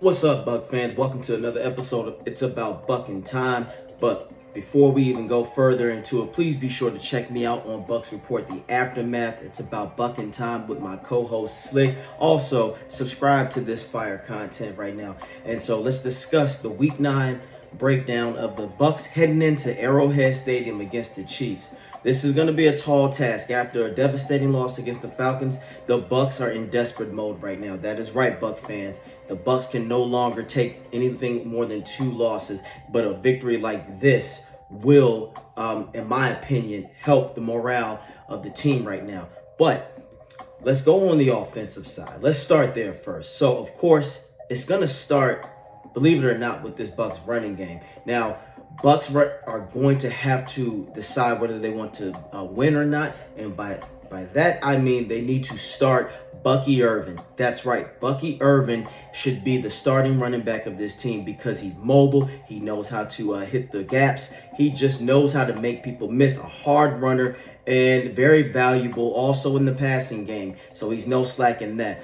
What's up, Buck fans? Welcome to another episode of It's About Bucking Time. But before we even go further into it, please be sure to check me out on Bucs Report The Aftermath. It's about Bucking Time with my co-host Slick. Also, subscribe to this fire content right now. And so let's discuss the Week 9 breakdown of the Bucs heading into Arrowhead Stadium against the Chiefs. This is going to be a tall task. After a devastating loss against the Falcons, the Bucs are in desperate mode right now. That is right, Buc fans. The Bucs can no longer take anything more than 2 losses, but a victory like this will, in my opinion, help the morale of the team right now. But let's go on the offensive side. Let's start there first. So, of course, it's going to start, believe it or not, with this Bucs running game. Now, Bucs are going to have to decide whether they want to win or not, and by that I mean they need to start Bucky Irvin. That's right, Bucky Irvin should be the starting running back of this team because he's mobile. He knows how to hit the gaps. He just knows how to make people miss. A hard runner and very valuable also in the passing game. So he's no slack in that.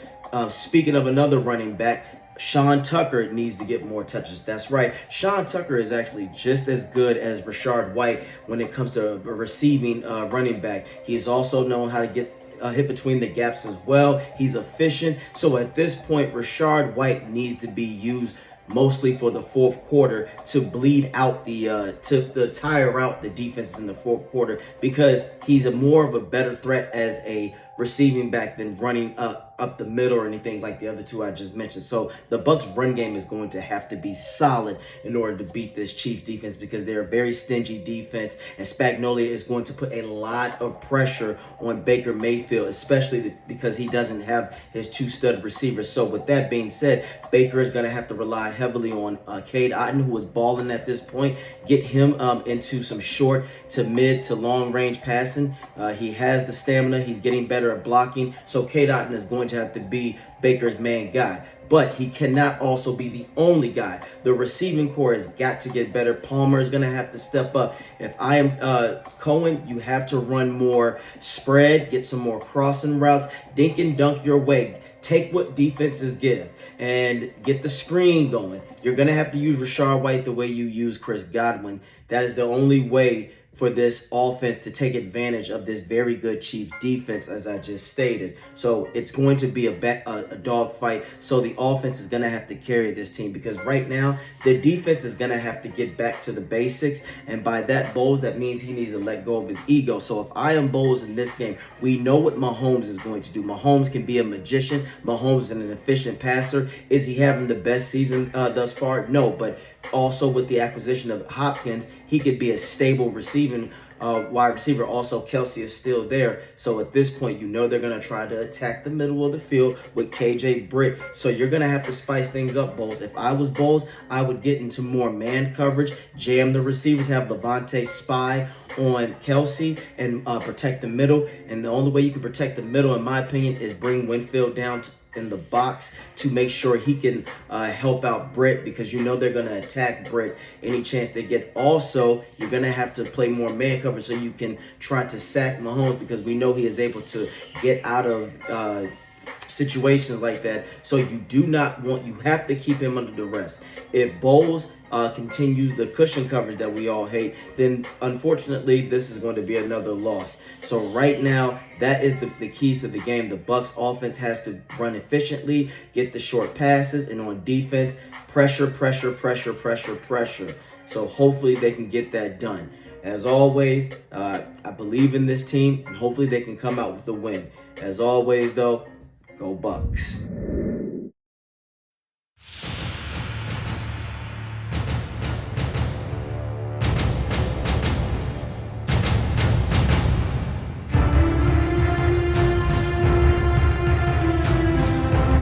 Speaking of another running back, Sean Tucker needs to get more touches. That's right. Sean Tucker is actually just as good as Rachaad White when it comes to receiving running back. He's also known how to get hit between the gaps as well. He's efficient. So at this point, Rachaad White needs to be used mostly for the fourth quarter to bleed out to tire out the defenses in the fourth quarter, because he's more of a better threat as a receiving back than running up the middle or anything like the other two I just mentioned. So the Bucs run game is going to have to be solid in order to beat this Chiefs defense, because they're a very stingy defense, and Spagnuolo is going to put a lot of pressure on Baker Mayfield, especially because he doesn't have his 2 stud receivers. So with that being said, Baker is going to have to rely heavily on Cade Otton, who is balling at this point. Get him into some short to mid to long range passing. He has the stamina. He's getting better at blocking. So Cade Otton is going to have to be Baker's main guy. But he cannot also be the only guy. The receiving core has got to get better. Palmer is going to have to step up. If I am Cohen, you have to run more spread, get some more crossing routes, dink and dunk your way. Take what defenses give and get the screen going. You're going to have to use Rachaad White the way you use Chris Godwin. That is the only way for this offense to take advantage of this very good Chiefs defense, as I just stated. So it's going to be a dog fight. So the offense is going to have to carry this team, because right now the defense is going to have to get back to the basics. And by that, Bowles, that means he needs to let go of his ego. So if I am Bowles in this game, we know what Mahomes is going to do. Mahomes can be a magician. Mahomes is an efficient passer. Is he having the best season thus far? No, but also with the acquisition of Hopkins, he could be a stable receiving wide receiver. Also, Kelsey is still there. So at this point, you know they're going to try to attack the middle of the field with KJ Britt. So you're going to have to spice things up, Bowles. If I was Bowles, I would get into more man coverage, jam the receivers, have Levante spy on Kelsey, and protect the middle. And the only way you can protect the middle, in my opinion, is bring Winfield down in the box to make sure he can help out Britt, because you know they're going to attack Britt any chance they get. Also, you're going to have to play more man coverage so you can try to sack Mahomes, because we know he is able to get out of situations like that. So you have to keep him under duress. If Bowles continues the cushion coverage that we all hate, then unfortunately this is going to be another loss. So right now, that is the keys to the game. The Bucs offense has to run efficiently, get the short passes, and on defense, pressure. So hopefully they can get that done. As always, I believe in this team, and hopefully they can come out with the win. As always, though, go Bucs.